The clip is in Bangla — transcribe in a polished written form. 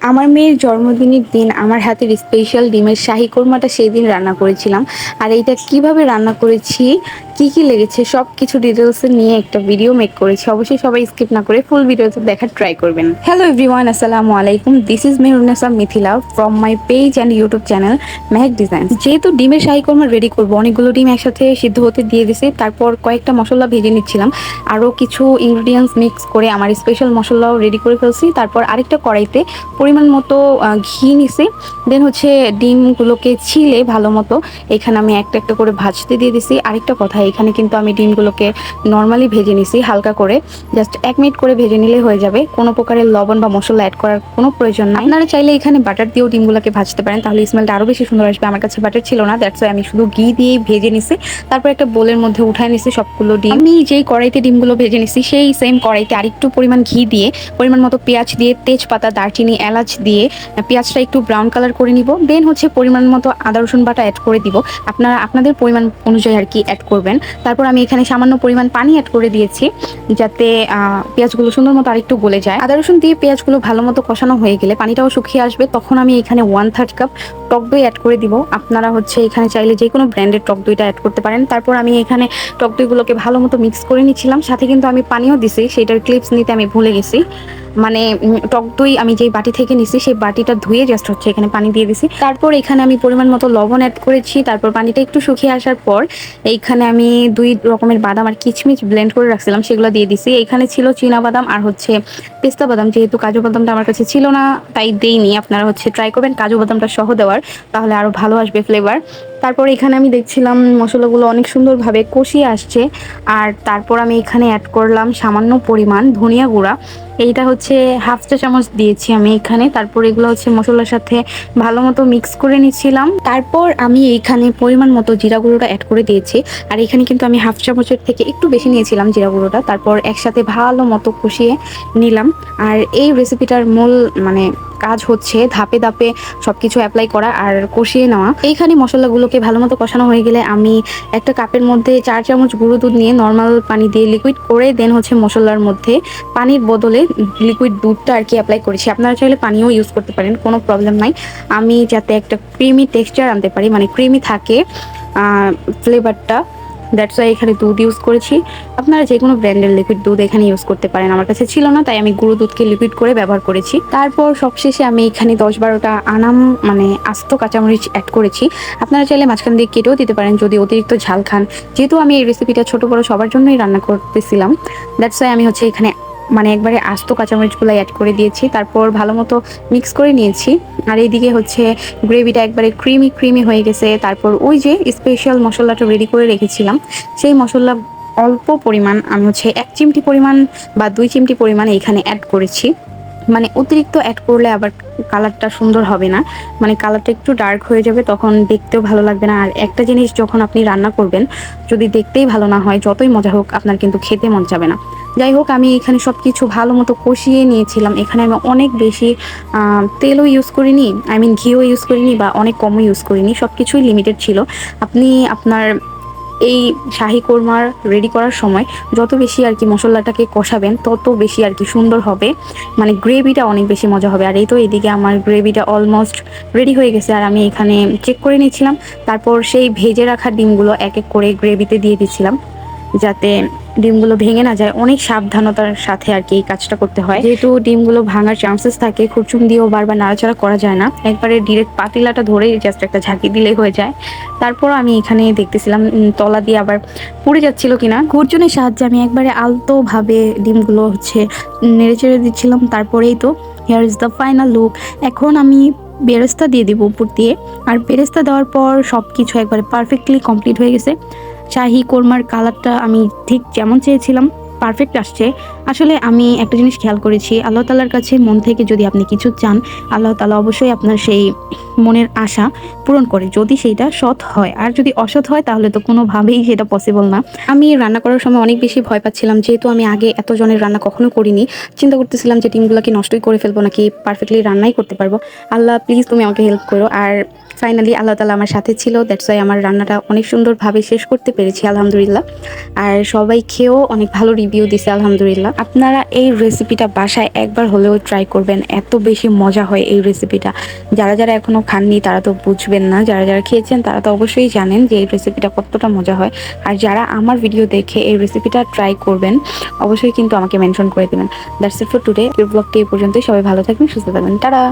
আমার মেয়ের জন্মদিনের দিন আমার হাতের স্পেশাল ডিমের শাহী কোরমাটা সেই দিন রান্না করেছিলাম। আর এইটা কিভাবে রান্না করেছি, কি কি লেগেছে সব কিছু ডিটেলস নিয়ে একটা ভিডিও মেক করেছি। অবশ্যই সবাই স্কিপ না করে ফুল ভিডিওতে দেখার ট্রাই করবেন। হ্যালো এভরিওয়ান, আসসালামু আলাইকুম। This is Mehrunnesa Mithila from my page and YouTube channel Mehak design. যেহেতু ডিমের শাহী কোরমা রেডি করবো, অনেকগুলো ডিম একসাথে সিদ্ধ হতে দিয়ে দিয়েছি। তারপর কয়েকটা মশলা ভেজে নিচ্ছিলাম, আরও কিছু ইনগ্রিডিয়েন্টস মিক্স করে আমার স্পেশাল মশলাও রেডি করে ফেলছি। তারপর আরেকটা কড়াইতে পরিমাণ মতো ঘি নিছি। দেন হচ্ছে ডিমগুলোকে ছিলে ভালো মতো এখানে আমি একটা একটা করে ভাজতে দিয়ে দিছি। আরেকটা কথা, এখানে কিন্তু আমি ডিমগুলোকে নর্মালি ভেজে নিছি হালকা করে, জাস্ট 1 মিনিট করে ভেজে নিলে হয়ে যাবে। কোনো প্রকারের লবণ বা মশলা অ্যাড করার কোনো প্রয়োজন নাই। আপনারা চাইলে এখানে বাটার দিয়েও ডিমগুলোকে ভাজতে পারেন, তাহলে স্মেলটা আরও বেশি সুন্দর আসবে। আমার কাছে বাটার ছিল না, দ্যাটস ওয়াই আমি শুধু ঘি দিয়েই ভেজে নিছি। তারপর একটা বোলের মধ্যে উঠায় নিছি সবগুলো ডিম। আমি যেই কড়াইতে ডিমগুলো ভেজে নিছি সেই সেম কড়াইতে আরেকটু পরিমাণ ঘি দিয়ে পরিমাণ মতো পেঁয়াজ দিয়ে, তেজপাতা, দারচিনি, এলাচ দিয়ে পেঁয়াজটা একটু ব্রাউন কালার করে নিব। দেন হচ্ছে পরিমাণ মতো আদা রসুন বাটা অ্যাড করে দিব। আপনারা আপনাদের পরিমাণ অনুযায়ী আর কি অ্যাড করবেন। তারপর আমি এখানে সামান্য পরিমাণ পানি অ্যাড করে দিয়েছি, যাতে পেঁয়াজগুলো সুন্দর মতো আরেকটু গলে যায়। আদা রসুন দিয়ে পেঁয়াজগুলো ভালো মতো কষানো হয়ে গেলে পানিটাও শুকিয়ে আসবে, তখন আমি এখানে 1/3 কাপ টক দই অ্যাড করে দিব। আপনারা হচ্ছে এখানে চাইলে যে কোনো ব্র্যান্ডের টক দইটা অ্যাড করতে পারেন। তারপর আমি এখানে টক দইগুলোকে ভালো মতো মিক্স করে নিচ্ছিলাম, সাথে কিন্তু আমি পানিও দিছি, সেটার ক্লিপস নিতে আমি ভুলে গেছি। মানে টক দই আমি যেই বাটি থেকে নিছি সেই বাটিটা ধুয়ে জাস্ট হচ্ছে এখানে পানি দিয়ে দিছি। তারপর এখানে আমি পরিমাণ মতো লবণ অ্যাড করেছি। তারপর পানিটা একটু শুকিয়ে আসার পর এইখানে আমি 2 রকমের বাদাম আর কিচমিচ ব্লেন্ড করে রাখছিলাম, সেগুলো দিয়ে দিছি। এখানে ছিল চীনা বাদাম আর হচ্ছে পেস্তা বাদাম। যেহেতু কাজু বাদামটা আমার কাছে ছিল না তাই দেইনি। আপনারা হচ্ছে ট্রাই করবেন কাজু বাদামটা সহ দেওয়ার, তাহলে আরও ভালো আসবে ফ্লেভার। তারপর এখানে আমি দেখছিলাম মশলাগুলো অনেক সুন্দরভাবে কষিয়ে আসছে। আর তারপর আমি এখানে অ্যাড করলাম সামান্য পরিমাণ ধনিয়া গুঁড়া। এইটা হচ্ছে 1/2 চা চামচ দিয়েছি আমি এখানে। তারপর এগুলো হচ্ছে মশলার সাথে ভালো মতো মিক্স করে নিচ্ছিলাম। তারপর আমি এইখানে পরিমাণ মতো জিরা গুঁড়োটা অ্যাড করে দিয়েছি। আর এখানে কিন্তু আমি 1/2 চামচের থেকে একটু বেশি নিয়েছিলাম জিরা গুঁড়োটা। তারপর একসাথে ভালো মতো কষিয়ে নিলাম। আর এই রেসিপিটার মূল কাজ হচ্ছে ধাপে ধাপে সবকিছু অ্যাপ্লাই করা আর কষিয়ে নেওয়া। এইখানে মশলাগুলোকে ভালো মতো কষানো হয়ে গেলে আমি একটা কাপের মধ্যে 4 চামচ গুঁড়ো দুধ নিয়ে নর্মাল পানি দিয়ে লিকুইড করে দেন হচ্ছে মশলার মধ্যে পানির বদলে লিকুইড দুধটা আর কি অ্যাপ্লাই করেছি। আপনারা চাইলে পানিও ইউজ করতে পারেন, কোনো প্রবলেম নাই। আমি যাতে একটা ক্রিমি টেক্সচার আনতে পারি, ক্রিমি থাকে ফ্লেভারটা, দ্যাটস ওয়াই এখানে দুধ ইউজ করেছি। আপনারা যে কোনো ব্র্যান্ডের লিকুইড দুধ এখানে ইউজ করতে পারেন। আমার কাছে ছিল না তাই আমি গুঁড়ো দুধকে লিকুইড করে ব্যবহার করেছি। তারপর সবশেষে আমি এখানে 10-12টা আনাম আস্ত কাঁচামরিচ অ্যাড করেছি। আপনারা চাইলে মাঝখান দিয়ে কেটেও দিতে পারেন যদি অতিরিক্ত ঝাল খান। যেহেতু আমি এই রেসিপিটা ছোটো বড়ো সবার জন্যই রান্না করতেছিলাম, দ্যাটস ওয়াই আমি হচ্ছে এখানে একবারে আস্ত কাঁচামরিচগুলো অ্যাড করে দিয়েছি। তারপর ভালো মতো মিক্স করে নিয়েছি। আর এইদিকে হচ্ছে গ্রেভিটা একবারে ক্রিমি ক্রিমি হয়ে গেছে। তারপর ওই যে স্পেশাল মশলাটা রেডি করে রেখেছিলাম, সেই মশলা অল্প পরিমাণ আমি হচ্ছে 1 চিমটি পরিমাণ বা 2 চিমটি পরিমাণ এইখানে অ্যাড করেছি। অতিরিক্ত অ্যাড করলে আবার কালারটা সুন্দর হবে না, কালারটা একটু ডার্ক হয়ে যাবে, তখন দেখতেও ভালো লাগবে না। আর একটা জিনিস যখন আপনি রান্না করবেন যদি দেখতেই ভালো না হয়, যতই মজা হোক আপনার কিন্তু খেতে মন যাবে না। যাই হোক, আমি এখানে সব কিছু ভালো মতো কষিয়ে নিয়েছিলাম। এখানে আমি অনেক বেশি তেলও ইউজ করিনি, ঘিও ইউজ করিনি বা অনেক কমও ইউজ করিনি, সব কিছুই লিমিটেড ছিল। আপনি আপনার এই শাহী কোরমার রেডি করার সময় যত বেশি আর কি মশলাটাকে কষাবেন তত বেশি আর কি সুন্দর হবে, গ্রেভিটা অনেক বেশি মজা হবে। আর এই তো এদিকে আমার গ্রেভিটা অলমোস্ট রেডি হয়ে গেছে, আর আমি এখানে চেক করে নিচ্ছিলাম। তারপর সেই ভেজে রাখা ডিমগুলো এক এক করে গ্রেভিতে দিয়ে দিচ্ছিলাম, যাতে ডিমগুলো ভেঙে না যায়। অনেক সাবধানতার সাথে আর কি এই কাজটা করতে হয়, যেহেতু ডিমগুলো ভাঙার চান্সেস থাকে। খুরচুম দিয়েও বারবার নাড়াচাড়া করা যায় না, একবারে ডিরেক্ট পাতিলাটা ধরে জাস্ট একটা ঝাঁকি দিলেই হয়ে যায়। তারপর আমি এখানে দেখতেছিলাম তলা দিয়ে আবার পুড়ে যাচ্ছিল কিনা। খুরচুনের সাহায্যে আমি একবারে আলতোভাবে ডিমগুলো হচ্ছে নেড়ে চেড়ে দিচ্ছিলাম। তারপরেই তো here is the final look. এখন আমি বেরেস্তা দিয়ে দিব উপর দিয়ে। আর বেরেস্তা দেওয়ার পর সব কিছু একবারে পারফেক্টলি কমপ্লিট হয়ে গেছে। শাহী কোরমার কালারটা আমি ঠিক যেমন চেয়েছিলাম পারফেক্ট আসছে। আসলে আমি একটা জিনিস খেয়াল করেছি, আল্লাহ তাআলার কাছে মন থেকে যদি আপনি কিছু চান, আল্লাহ তাআলা অবশ্যই আপনার সেই মনের আশা পূরণ করে, যদি সেইটা সৎ হয়। আর যদি অসৎ হয় তাহলে তো কোনোভাবেই সেটা পসিবল না। আমি রান্না করার সময় অনেক বেশি ভয় পাচ্ছিলাম, যেহেতু আমি আগে এতজনের রান্না কখনো করিনি। চিন্তা করতেছিলাম যে ডিমগুলোকে নষ্টই করে ফেলবো নাকি পারফেক্টলি রান্নাই করতে পারবো। আল্লাহ প্লিজ তুমি আমাকে হেল্প করো। আর ফাইনালি আল্লাহ তাআলা আমার সাথে ছিল, দ্যাটস ওয়াই আমার রান্নাটা অনেক সুন্দরভাবে শেষ করতে পেরেছি আলহামদুলিল্লাহ। আর সবাই খেয়েও অনেক ভালো রিভিউ দিছে আলহামদুলিল্লাহ। আপনারা এই রেসিপিটা বাসায় একবার হলেও ট্রাই করবেন, এত বেশি মজা হয় এই রেসিপিটা। যারা যারা এখনও খাননি তারা তো বুঝবেন না, যারা যারা খেয়েছেন তারা তো অবশ্যই জানেন যে এই রেসিপিটা কতটা মজা হয়। আর যারা আমার ভিডিও দেখে এই রেসিপিটা ট্রাই করবেন অবশ্যই কিন্তু আমাকে মেনশন করে দেবেন। That's it for today. ব্লগটি এই পর্যন্তই। সবাই ভালো থাকবেন, সুস্থ থাকবেন। টাটা।